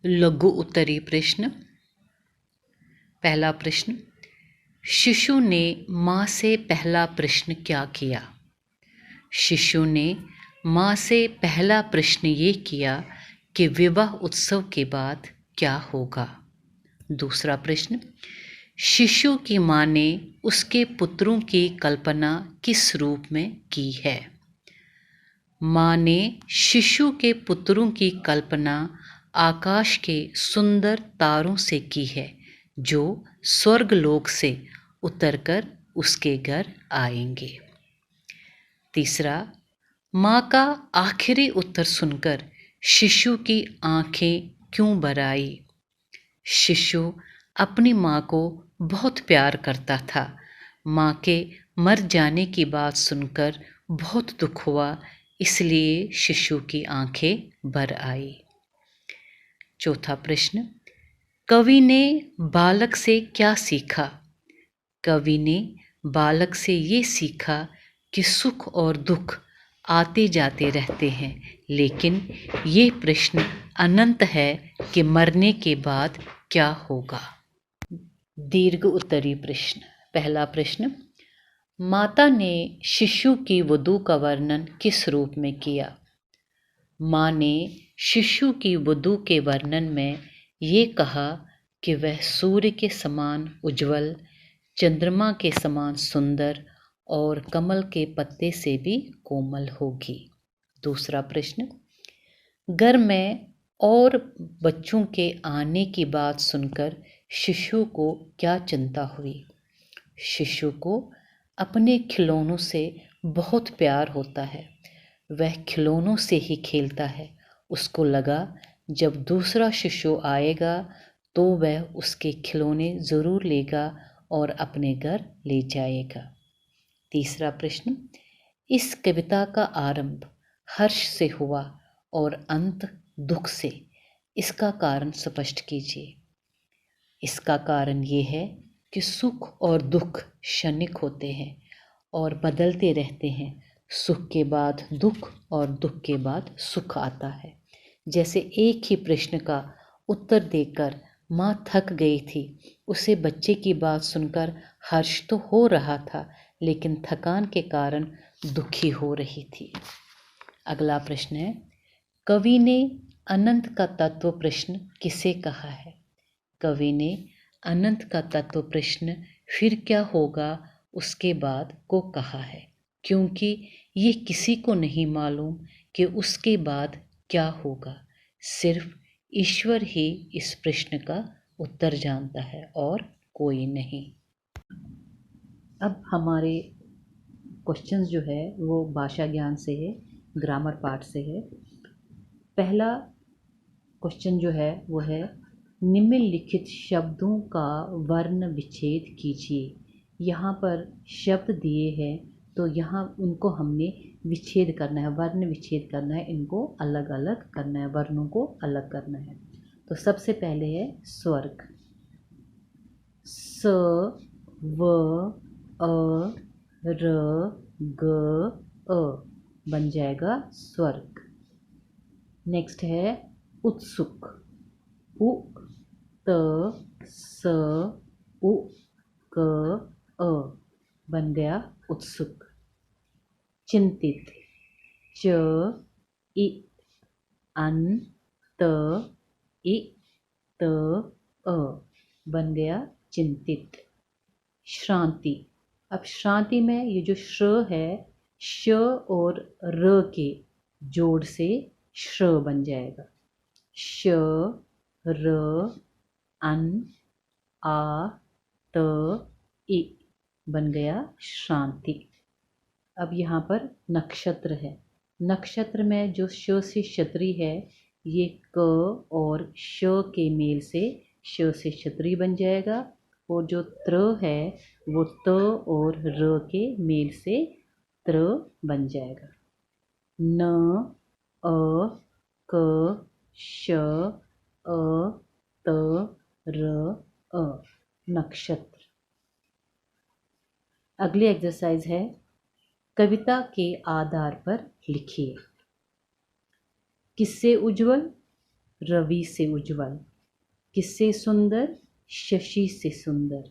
लघु उत्तरी प्रश्न। पहला प्रश्न, शिशु ने माँ से पहला प्रश्न क्या किया? शिशु ने माँ से पहला प्रश्न ये किया कि विवाह उत्सव के बाद क्या होगा। दूसरा प्रश्न, शिशु की माँ ने उसके पुत्रों की कल्पना किस रूप में की है? माँ ने शिशु के पुत्रों की कल्पना आकाश के सुंदर तारों से की है जो स्वर्गलोक से उतरकर उसके घर आएंगे। तीसरा, माँ का आखिरी उत्तर सुनकर शिशु की आंखें क्यों भर आई? शिशु अपनी माँ को बहुत प्यार करता था। माँ के मर जाने की बात सुनकर बहुत दुख हुआ, इसलिए शिशु की आंखें भर आई। चौथा प्रश्न, कवि ने बालक से क्या सीखा? कवि ने बालक से ये सीखा कि सुख और दुख आते जाते रहते हैं, लेकिन ये प्रश्न अनंत है कि मरने के बाद क्या होगा। दीर्घ उत्तरी प्रश्न। पहला प्रश्न, माता ने शिशु की वधू का वर्णन किस रूप में किया? माँ ने शिशु की वधू के वर्णन में ये कहा कि वह सूर्य के समान उज्जवल, चंद्रमा के समान सुंदर और कमल के पत्ते से भी कोमल होगी। दूसरा प्रश्न, घर में और बच्चों के आने की बात सुनकर शिशु को क्या चिंता हुई? शिशु को अपने खिलौनों से बहुत प्यार होता है। वह खिलौनों से ही खेलता है। उसको लगा जब दूसरा शिशु आएगा तो वह उसके खिलौने ज़रूर लेगा और अपने घर ले जाएगा। तीसरा प्रश्न, इस कविता का आरंभ हर्ष से हुआ और अंत दुख से। इसका कारण स्पष्ट कीजिए। इसका कारण ये है कि सुख और दुख क्षणिक होते हैं और बदलते रहते हैं। सुख के बाद दुख और दुख के बाद सुख आता है। जैसे एक ही प्रश्न का उत्तर देकर माँ थक गई थी। उसे बच्चे की बात सुनकर हर्ष तो हो रहा था, लेकिन थकान के कारण दुखी हो रही थी। अगला प्रश्न है, कवि ने अनंत का तत्व प्रश्न किसे कहा है? कवि ने अनंत का तत्व प्रश्न फिर क्या होगा उसके बाद को कहा है, क्योंकि ये किसी को नहीं मालूम कि उसके बाद क्या होगा। सिर्फ ईश्वर ही इस प्रश्न का उत्तर जानता है और कोई नहीं। अब हमारे क्वेश्चंस जो है वो भाषा ज्ञान से है, ग्रामर पार्ट से है। पहला क्वेश्चन जो है वो है, निम्नलिखित शब्दों का वर्ण विच्छेद कीजिए। यहाँ पर शब्द दिए हैं तो यहाँ उनको हमने विच्छेद करना है, वर्ण विच्छेद करना है, इनको अलग अलग करना है, वर्णों को अलग करना है। तो सबसे पहले है स्वर्ग। स व अ र ग अ बन जाएगा स्वर्ग। नेक्स्ट है उत्सुक। उ त स उ क अ बन गया उत्सुक। चिंतित। च इ अन त इ त अ बन गया चिंतित। श्रांति। अब श्रांति में ये जो श्र है, श और र के जोड़ से श्र बन जाएगा। श र अन आ त इ बन गया श्रांति। अब यहाँ पर नक्षत्र है। नक्षत्र में जो श से क्षत्री है, ये क और श के मेल से श से क्षत्री बन जाएगा, और जो त्र है वो त और र के मेल से त्र बन जाएगा। न अ क श अ त र अ नक्षत्र। अगली एक्सरसाइज है, कविता के आधार पर लिखिए। किससे उज्जवल? रवि से उज्ज्वल। किससे सुंदर, शशि से सुंदर।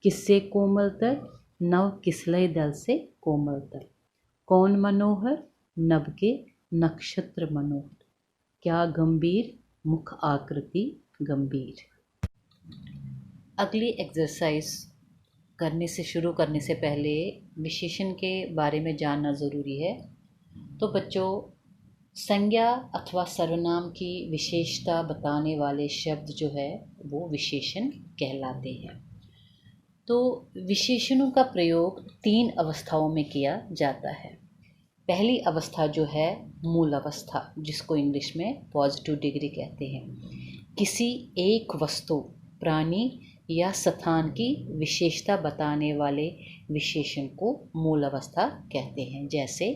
किससे कोमलतर, नव किसलय दल से कोमलतर। कौन मनोहर, नभ के नक्षत्र मनोहर। क्या गंभीर, मुख आकृति गंभीर। अगली एक्सरसाइज शुरू करने से पहले विशेषण के बारे में जानना ज़रूरी है। तो बच्चों, संज्ञा अथवा सर्वनाम की विशेषता बताने वाले शब्द जो है वो विशेषण कहलाते हैं। तो विशेषणों का प्रयोग 3 अवस्थाओं में किया जाता है। पहली अवस्था जो है मूल अवस्था, जिसको इंग्लिश में पॉजिटिव डिग्री कहते हैं। किसी एक वस्तु, प्राणी या स्थान की विशेषता बताने वाले विशेषण को मूल अवस्था कहते हैं। जैसे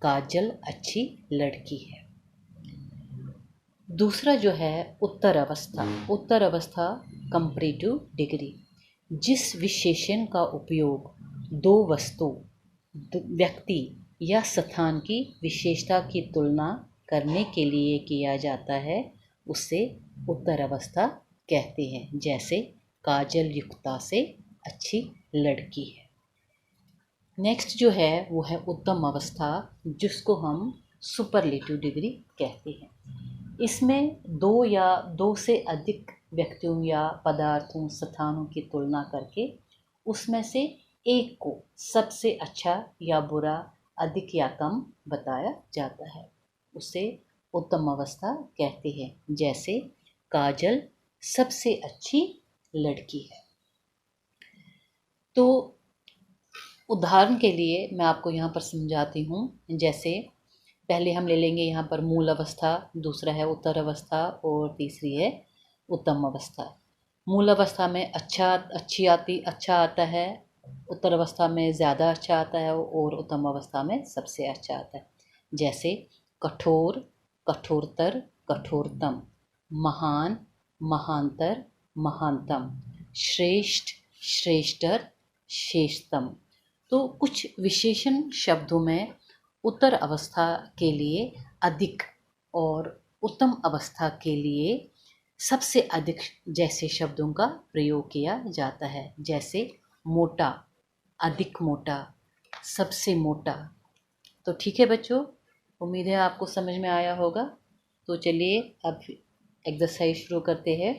काजल अच्छी लड़की है। दूसरा जो है उत्तर अवस्था। उत्तर अवस्था कंपैरेटिव डिग्री, जिस विशेषण का उपयोग 2 वस्तु, व्यक्ति या स्थान की विशेषता की तुलना करने के लिए किया जाता है, उसे उत्तर अवस्था कहते हैं। जैसे काजल युक्ता से अच्छी लड़की है। नेक्स्ट जो है वो है उत्तम अवस्था, जिसको हम सुपरलेटिव डिग्री कहते हैं। इसमें 2 या 2 से अधिक व्यक्तियों या पदार्थों, स्थानों की तुलना करके उसमें से एक को सबसे अच्छा या बुरा, अधिक या कम बताया जाता है, उसे उत्तम अवस्था कहते हैं। जैसे काजल सबसे अच्छी लड़की है। तो उदाहरण के लिए मैं आपको यहाँ पर समझाती हूँ। जैसे पहले हम ले लेंगे यहाँ पर मूल अवस्था, दूसरा है उत्तर अवस्था और तीसरी है उत्तम अवस्था। मूल अवस्था में अच्छा आता है, उत्तर अवस्था में ज़्यादा अच्छा आता है और उत्तम अवस्था में सबसे अच्छा आता है। जैसे कठोर, कठोरतर, कठोरतम। महान, महानतर, महानतम। श्रेष्ठ, श्रेष्ठतर, श्रेष्ठतम। तो कुछ विशेषण शब्दों में उत्तर अवस्था के लिए अधिक और उत्तम अवस्था के लिए सबसे अधिक जैसे शब्दों का प्रयोग किया जाता है। जैसे मोटा, अधिक मोटा, सबसे मोटा। तो ठीक है बच्चों, उम्मीद है आपको समझ में आया होगा। तो चलिए अब एक्सरसाइज शुरू करते हैं।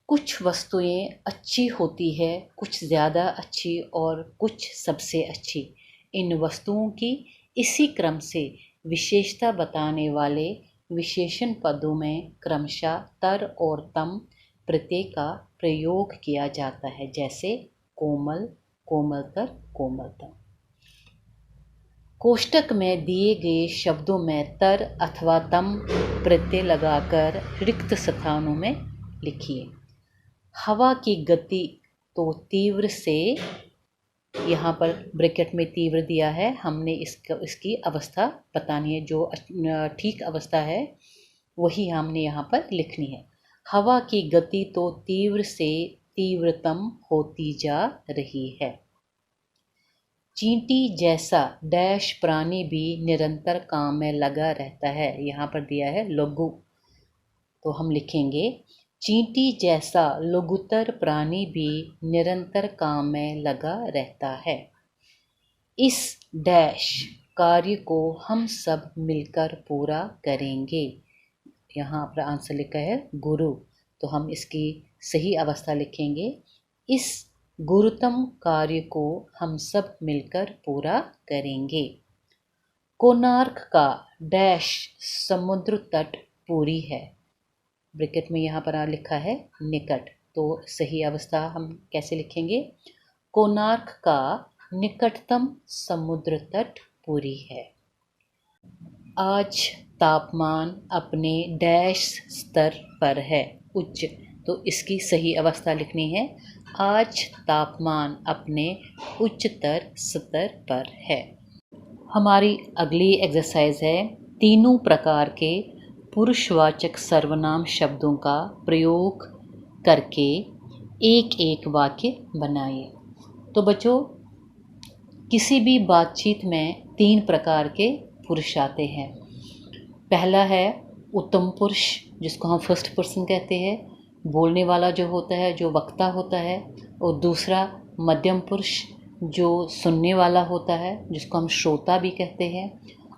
कुछ वस्तुएं अच्छी होती है, कुछ ज़्यादा अच्छी और कुछ सबसे अच्छी। इन वस्तुओं की इसी क्रम से विशेषता बताने वाले विशेषण पदों में क्रमशः तर और तम प्रत्यय का प्रयोग किया जाता है। जैसे कोमल, कोमलतर, कोमलतम। कोष्टक में दिए गए शब्दों में तर अथवा तम प्रत्यय लगाकर रिक्त स्थानों में लिखिए। हवा की गति, तो तीव्र से, यहाँ पर ब्रैकेट में तीव्र दिया है, हमने इसकी अवस्था बतानी है। जो ठीक अवस्था है वही हमने यहाँ पर लिखनी है। हवा की गति तो तीव्र से तीव्रतम होती जा रही है। चींटी जैसा डैश प्राणी भी निरंतर काम में लगा रहता है। यहाँ पर दिया है लघु, तो हम लिखेंगे चींटी जैसा लघुतर प्राणी भी निरंतर काम में लगा रहता है। इस डैश कार्य को हम सब मिलकर पूरा करेंगे। यहाँ पर आंसर लिखा है गुरु, तो हम इसकी सही अवस्था लिखेंगे। इस गुरुतम कार्य को हम सब मिलकर पूरा करेंगे। कोणार्क का डैश समुद्र तट पूरी है। ब्रैकेट में यहाँ पर लिखा है निकट, तो सही अवस्था हम कैसे लिखेंगे? कोणार्क का निकटतम समुद्र तट पूरी है। आज तापमान अपने डैश स्तर पर है, उच्च, तो इसकी सही अवस्था लिखनी है आज तापमान अपने उच्चतर स्तर पर है। हमारी अगली एक्सरसाइज है तीनों प्रकार के पुरुषवाचक सर्वनाम शब्दों का प्रयोग करके एक एक वाक्य बनाइए। तो बच्चों, किसी भी बातचीत में 3 प्रकार के पुरुष आते हैं। पहला है उत्तम पुरुष जिसको हम फर्स्ट पर्सन कहते हैं, बोलने वाला जो होता है, जो वक्ता होता है, और दूसरा मध्यम पुरुष जो सुनने वाला होता है, जिसको हम श्रोता भी कहते हैं,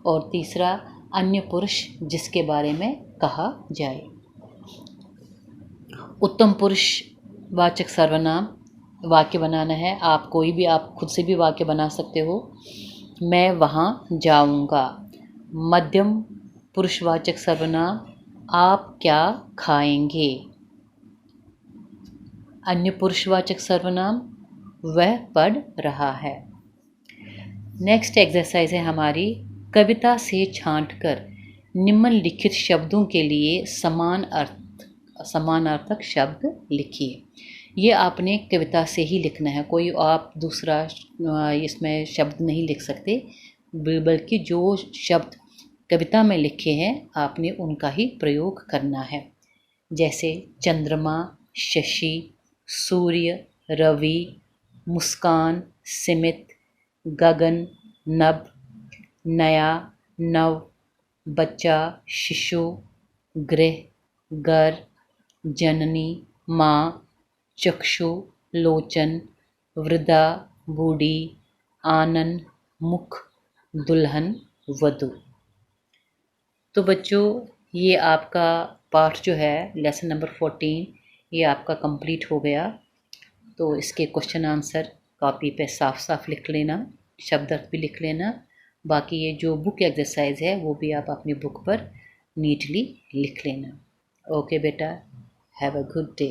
और तीसरा अन्य पुरुष जिसके बारे में कहा जाए। उत्तम पुरुष वाचक सर्वनाम वाक्य बनाना है। आप कोई भी, आप खुद से भी वाक्य बना सकते हो। मैं वहाँ जाऊँगा। मध्यम पुरुषवाचक सर्वनाम आप क्या खाएंगे। अन्य पुरुषवाचक सर्वनाम वह पढ़ रहा है। नेक्स्ट एक्सरसाइज है हमारी, कविता से छांटकर निम्नलिखित शब्दों के लिए समानार्थक शब्द लिखिए। ये आपने कविता से ही लिखना है, कोई आप दूसरा इसमें शब्द नहीं लिख सकते, बल्कि जो शब्द कविता में लिखे हैं आपने उनका ही प्रयोग करना है। जैसे चंद्रमा, शशि, सूर्य, रवि, मुस्कान, सिमित, गगन, नभ, नया, नव, बच्चा, शिशु, गृह, घर, जननी, माँ, चक्षु, लोचन, वृद्धा, बूढ़ी, आनन, मुख, दुल्हन, वधू। तो बच्चों, ये आपका पाठ जो है लेसन नंबर 14 ये आपका कंप्लीट हो गया। तो इसके क्वेश्चन आंसर कॉपी पे साफ साफ लिख लेना, शब्द अर्थ भी लिख लेना। बाकी ये जो बुक एक्सरसाइज है वो भी आप अपनी बुक पर नीटली लिख लेना। ओके बेटा, हैव अ गुड डे।